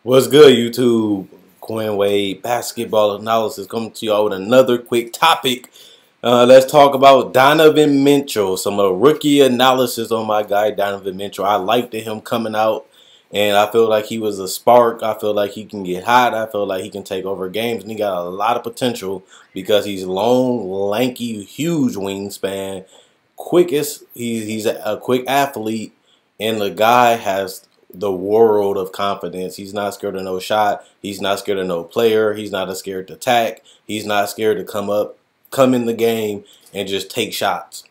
What's good, YouTube? Quinn Wade basketball analysis coming to y'all with another quick topic. Let's talk about Donovan Mitchell. Some rookie analysis on my guy Donovan Mitchell. I liked him coming out, and I feel like he was a spark. I feel like he can get hot. I feel like he can take over games, and he got a lot of potential because he's long, lanky, huge wingspan, quickest. He's a quick athlete, and the guy has the world of confidence. He's not scared of no shot. He's not scared of no player. He's not scared to attack. He's not scared to come in the game and just take shots.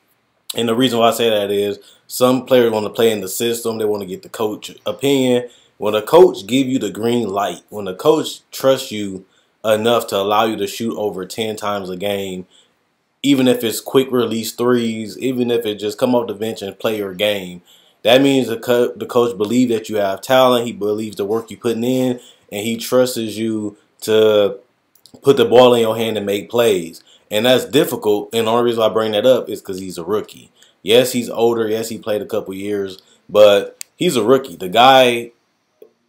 And the reason why I say that is some players want to play in the system. They want to get the coach opinion. When a coach give you the green light, when a coach trusts you enough to allow you to shoot over 10 times a game, even if it's quick release threes, even if it just come off the bench and play your game, that means the coach believes that you have talent. He believes the work you're putting in, and he trusts you to put the ball in your hand and make plays. And that's difficult. And the only reason I bring that up is because he's a rookie. Yes, he's older. Yes, he played a couple years, but he's a rookie. The guy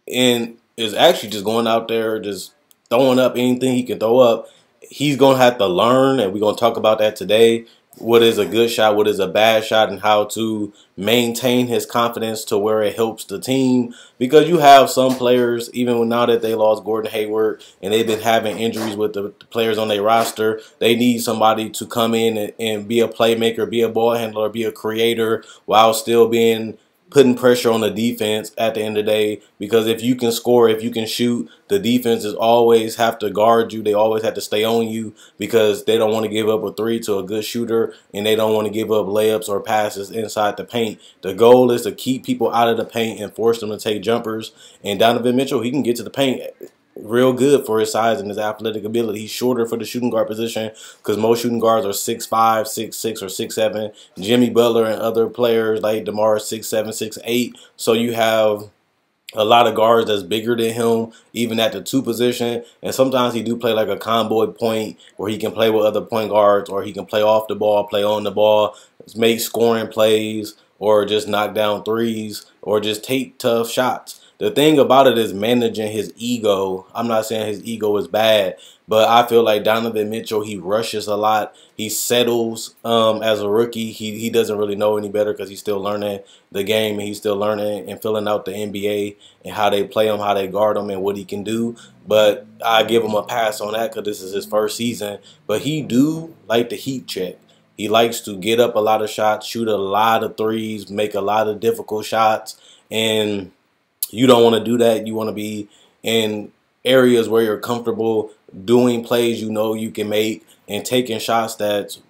is actually just going out there just throwing up anything he can throw up. He's going to have to learn, and we're going to talk about that today. What is a good shot, what is a bad shot, and how to maintain his confidence to where it helps the team. Because you have some players, even now that they lost Gordon Hayward and they've been having injuries with the players on their roster, they need somebody to come in and be a playmaker, be a ball handler, be a creator while still being putting pressure on the defense at the end of the day. Because if you can score, if you can shoot, the defenses always have to guard you. They always have to stay on you because they don't want to give up a three to a good shooter, and they don't want to give up layups or passes inside the paint. The goal is to keep people out of the paint and force them to take jumpers. And Donovan Mitchell, he can get to the paint real good for his size and his athletic ability. He's shorter for the shooting guard position because most shooting guards are 6'5", 6'6", or 6'7". Jimmy Butler and other players like DeMar 6'7", 6'8". So you have a lot of guards that's bigger than him, even at the two position. And sometimes he do play like a combo point where he can play with other point guards, or he can play off the ball, play on the ball, make scoring plays, or just knock down threes, or just take tough shots. The thing about it is managing his ego. I'm not saying his ego is bad, but I feel like Donovan Mitchell, he rushes a lot. He settles as a rookie. He doesn't really know any better because he's still learning the game, and he's still learning and filling out the NBA and how they play him, how they guard him, and what he can do. But I give him a pass on that because this is his first season. But he do like the heat check. He likes to get up a lot of shots, shoot a lot of threes, make a lot of difficult shots, and you don't want to do that. You want to be in areas where you're comfortable doing plays you know you can make and taking shots that's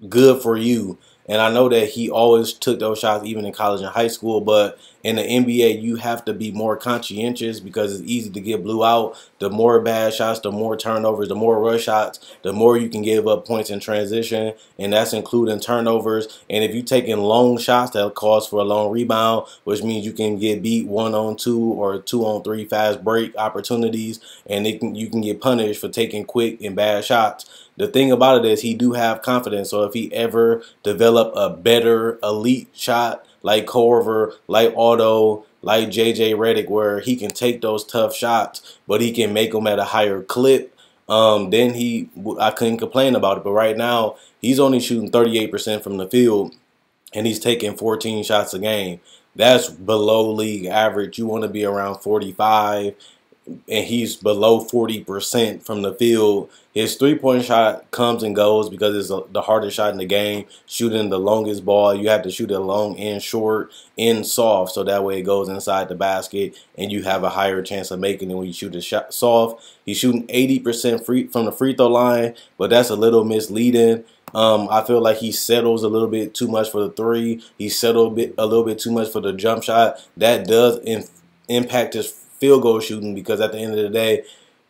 good for you. And I know that he always took those shots even in college and high school, but in the NBA, you have to be more conscientious because it's easy to get blew out. The more bad shots, the more turnovers, the more rush shots, the more you can give up points in transition, and that's including turnovers. And if you're taking long shots, that cause for a long rebound, which means you can get beat 1-on-2 or 2-on-3 fast break opportunities, and you can get punished for taking quick and bad shots. The thing about it is he do have confidence, so if he ever develop a better elite shot like Corver, like Otto, like JJ Redick, where he can take those tough shots, but he can make them at a higher clip, then I couldn't complain about it. But right now, he's only shooting 38% from the field, and he's taking 14 shots a game. That's below league average. You want to be around 45, and he's below 40% from the field. His three-point shot comes and goes because it's the hardest shot in the game. Shooting the longest ball, you have to shoot it long and short and soft, so that way it goes inside the basket and you have a higher chance of making it when you shoot it soft. He's shooting 80% from the free throw line, but that's a little misleading. I feel like he settles a little bit too much for the three. He settled a little bit too much for the jump shot. That does impact his field goal shooting because at the end of the day,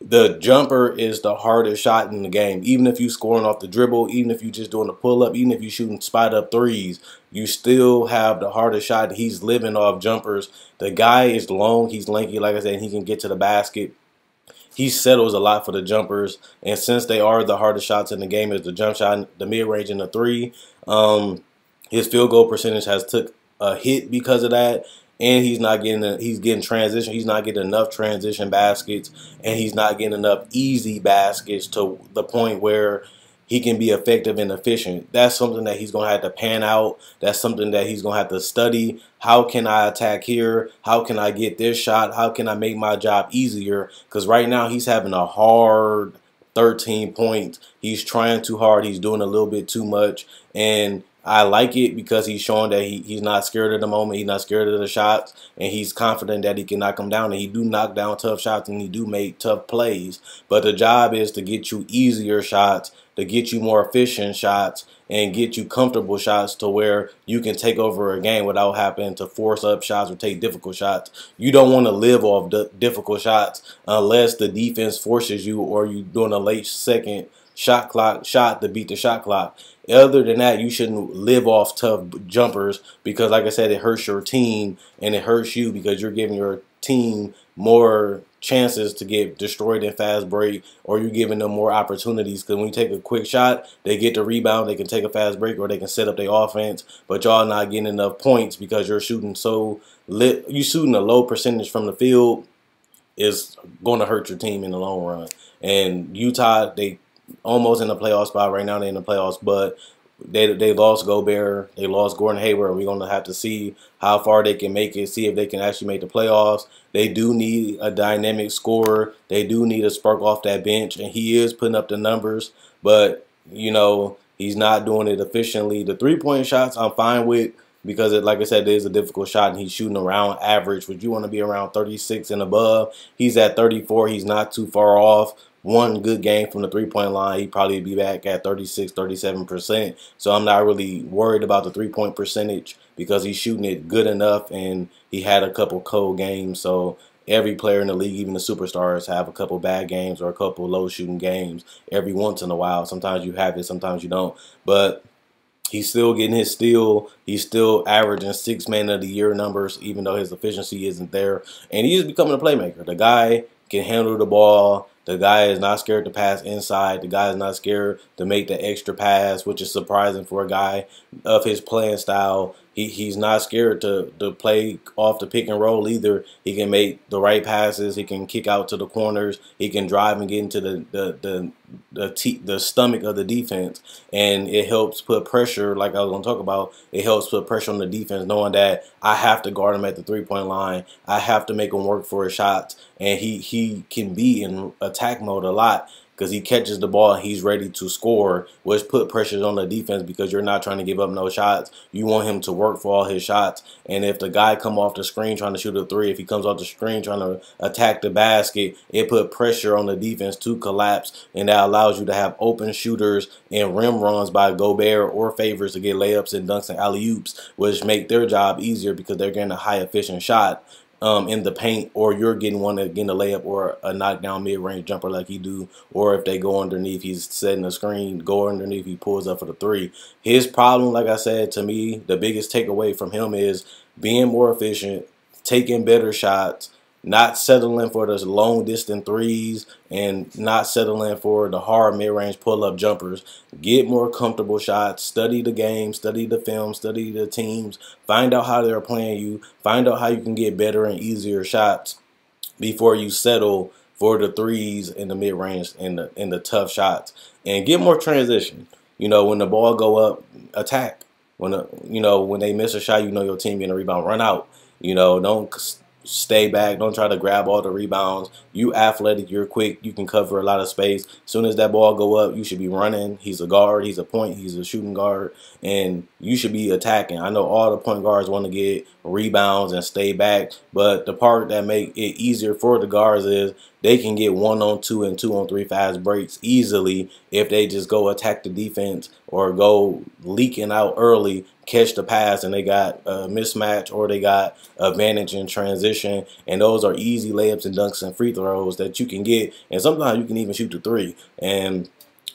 the jumper is the hardest shot in the game. Even if you're scoring off the dribble, even if you're just doing a pull-up, even if you're shooting spot-up threes, you still have the hardest shot. He's living off jumpers. The guy is long. He's lanky, like I said, and he can get to the basket. He settles a lot for the jumpers, and since they are the hardest shots in the game is the jump shot, the mid-range, and the three, his field goal percentage has took a hit because of that. and he's getting transition. He's not getting enough transition baskets, and he's not getting enough easy baskets to the point where he can be effective and efficient. That's something that he's going to have to pan out. That's something that he's going to have to study. How can I attack here? How can I get this shot? How can I make my job easier? Because right now he's having a hard 13 points. He's trying too hard. He's doing a little bit too much. And I like it because he's showing that he's not scared of the moment. He's not scared of the shots. And he's confident that he can knock them down. And he do knock down tough shots and he do make tough plays. But the job is to get you easier shots, to get you more efficient shots, and get you comfortable shots to where you can take over a game without having to force up shots or take difficult shots. You don't want to live off the difficult shots unless the defense forces you or you're doing a late second shot clock shot to beat the shot clock. Other than that, you shouldn't live off tough jumpers because, like I said, it hurts your team and it hurts you because you're giving your team more chances to get destroyed in fast break, or you're giving them more opportunities because when you take a quick shot, they get the rebound, they can take a fast break, or they can set up their offense, but y'all not getting enough points because you're shooting so lit. You shooting a low percentage from the field is going to hurt your team in the long run. And Utah, they almost in the playoff spot right now. They're in the playoffs, but they lost Gobert, they lost Gordon Hayward. We're going to have to see how far they can make it, see if they can actually make the playoffs. They do need a dynamic scorer. They do need a spark off that bench, and he is putting up the numbers, but, you know, he's not doing it efficiently. The three-point shots I'm fine with because, like I said, it is a difficult shot, and he's shooting around average, which you want to be around 36 and above. He's at 34. He's not too far off. One good game from the three-point line, he'd probably be back at 36, 37%. So I'm not really worried about the three-point percentage because he's shooting it good enough, and he had a couple cold games. So every player in the league, even the superstars, have a couple bad games or a couple low-shooting games every once in a while. Sometimes you have it, sometimes you don't. But he's still getting his steal. He's still averaging 6 man of the year numbers, even though his efficiency isn't there. And he's becoming a playmaker. The guy can handle the ball. The guy is not scared to pass inside. The guy is not scared to make the extra pass, which is surprising for a guy of his playing style. He's not scared to play off the pick and roll either. He can make the right passes. He can kick out to the corners. He can drive and get into the stomach of the defense, and it helps put pressure. Like I was going to talk about, it helps put pressure on the defense, knowing that I have to guard him at the three-point line. I have to make him work for his shots, and he can be in attack mode a lot because he catches the ball and he's ready to score, which put pressures on the defense because you're not trying to give up no shots. You want him to work for all his shots. And if the guy come off the screen trying to shoot a three, if he comes off the screen trying to attack the basket, it put pressure on the defense to collapse, and that allows you to have open shooters and rim runs by Gobert or Favors to get layups and dunks and alley-oops, which make their job easier because they're getting a high efficient shot in the paint, or you're getting one that getting a layup or a knockdown mid-range jumper like he do, or if they go underneath, he's setting the screen, go underneath, he pulls up for the three. His problem, like I said, to me, the biggest takeaway from him is being more efficient, taking better shots, not settling for those long distance threes, and not settling for the hard mid-range pull-up jumpers. Get more comfortable shots, study the game, study the film, study the teams, find out how they're playing you, find out how you can get better and easier shots before you settle for the threes in the mid-range and the tough shots. And get more transition. You know, when the ball go up, attack. When when they miss a shot, you know your team getting a rebound, run out. You know, don't stay back. Don't try to grab all the rebounds. You athletic. You're quick. You can cover a lot of space. As soon as that ball go up, you should be running. He's a guard. He's a point. He's a shooting guard. And you should be attacking. I know all the point guards want to get rebounds and stay back. But the part that make it easier for the guards is they can get 1-on-2 and 2-on-3 fast breaks easily if they just go attack the defense or go leaking out early, catch the pass, and they got a mismatch or they got advantage in transition. And those are easy layups and dunks and free throws that you can get. And sometimes you can even shoot the three. And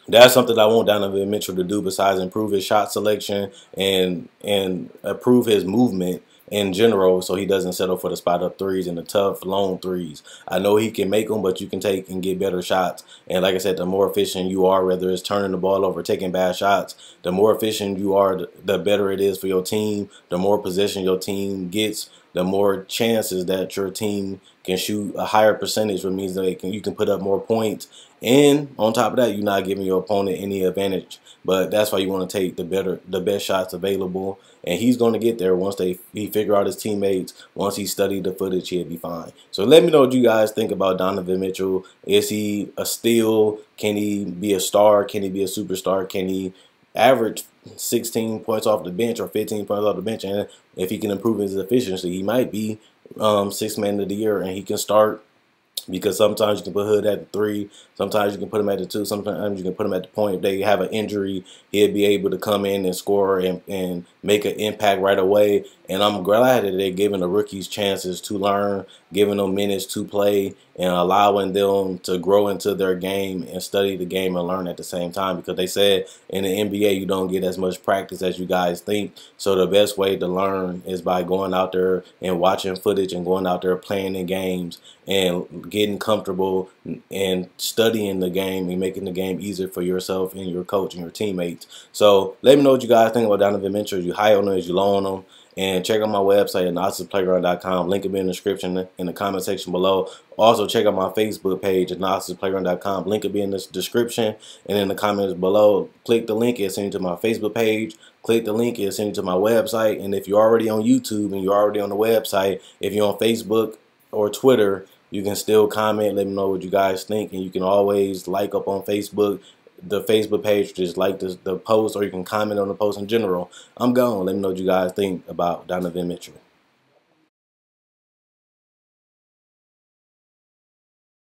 that's something I want Donovan Mitchell to do besides improve his shot selection and improve his movement in general, so he doesn't settle for the spot up threes and the tough long threes. I know he can make them, but you can take and get better shots. And like I said, the more efficient you are, whether it's turning the ball over, taking bad shots, the more efficient you are, the better it is for your team. The more possession your team gets, the more chances that your team can shoot a higher percentage, which means that you can put up more points. And on top of that, you're not giving your opponent any advantage. But that's why you want to take the best shots available. And he's going to get there once he figure out his teammates. Once he studied the footage, he'll be fine. So let me know what you guys think about Donovan Mitchell. Is he a steal? Can he be a star? Can he be a superstar? Can he average 16 points off the bench or 15 points off the bench? And if he can improve his efficiency, he might be sixth man of the year, and he can start. Because sometimes you can put Hood at the 3, sometimes you can put him at the 2, sometimes you can put him at the point. If they have an injury, he'll be able to come in and score and make an impact right away. And I'm glad that they're giving the rookies chances to learn, giving them minutes to play, and allowing them to grow into their game and study the game and learn at the same time. Because they said in the NBA you don't get as much practice as you guys think. So the best way to learn is by going out there and watching footage and going out there playing in games and getting comfortable and studying the game and making the game easier for yourself and your coach and your teammates. So let me know what you guys think about Donovan Mitchell. Is you high on him? Is you low on him? And check out my website at NoxusPlayground.com. Link will be in the description in the comment section below. Also, check out my Facebook page at NoxusPlayground.com. Link will be in the description and in the comments below. Click the link, it'll send you to my Facebook page. Click the link, it'll send you to my website. And if you're already on YouTube and you're already on the website, if you're on Facebook or Twitter, you can still comment, let me know what you guys think. And you can always like up on Facebook, the Facebook page, just like the post, or you can comment on the post in general. I'm gone. Let me know what you guys think about Donovan Mitchell.